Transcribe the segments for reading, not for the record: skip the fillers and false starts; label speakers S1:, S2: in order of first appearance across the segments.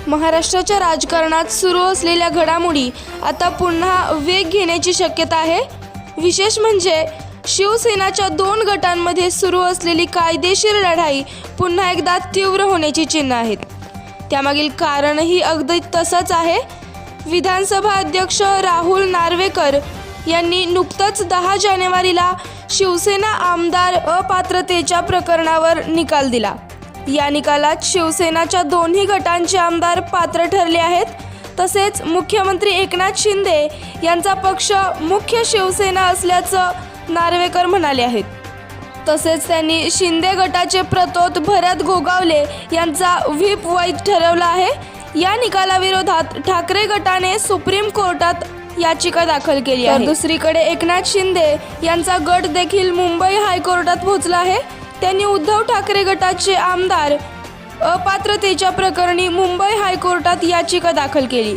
S1: महाराष्ट्राच्या राजकारणात सुरू असलेल्या घडामोडी आता पुन्हा वेग घेण्याची शक्यता आहे। विशेष म्हणजे शिवसेनाच्या दोन गटांमध्ये सुरू असलेली कायदेशीर लढाई पुन्हा एकदा तीव्र होण्याची चिन्ह आहेत। त्यामागील कारणही अगदी तसंच आहे। विधानसभा अध्यक्ष राहुल नार्वेकर यांनी नुकतंच 10 जानेवारीला शिवसेना आमदार अपात्रतेच्या प्रकरणावर निकाल दिला। या निकालात शिवसेनाच्या दोन्ही गटांचे आमदार पात्र ठरले आहेत। तसेच मुख्यमंत्री एकनाथ शिंदे यांचा पक्ष मुख्य शिवसेना असल्याचं नार्वेकर म्हणाले आहेत। तसेच त्यांनी शिंदे गटाचे प्रतोद भरत गोगावले यांचा व्हीप वैध ठरवला आहे। या निकालाविरोधात ठाकरे गटाने सुप्रीम कोर्टात याचिका दाखल केली आहे। दुसरीकडे एकनाथ शिंदे यांचा गट देखील मुंबई हायकोर्टात पोहोचला आहे। त्यांनी उद्धव ठाकरे गटाचे आमदार अपात्रतेच्या प्रकरणी मुंबई हायकोर्टात याचिका दाखल केली।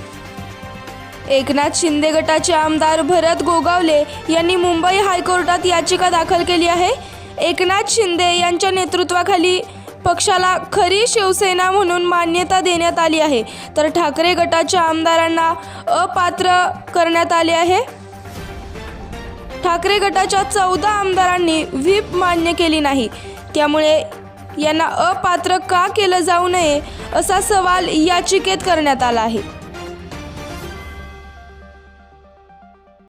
S1: एकनाथ शिंदे गटाचे आमदार भरत गोगावले यांनी मुंबई हायकोर्टात याचिका दाखल केली आहे। एकनाथ शिंदे यांच्या नेतृत्वाखाली पक्षाला खरी शिवसेना म्हणून मान्यता देण्यात आली आहे, तर ठाकरे गटाच्या आमदारांना अपात्र करण्यात आले आहे। ठाकरे गटाच्या 14 आमदारांनी व्हीप मान्य केली नाही, त्यामुळे यांना अपात्र का केलं जाऊ नये असा सवाल याचिकेत करण्यात आला आहे।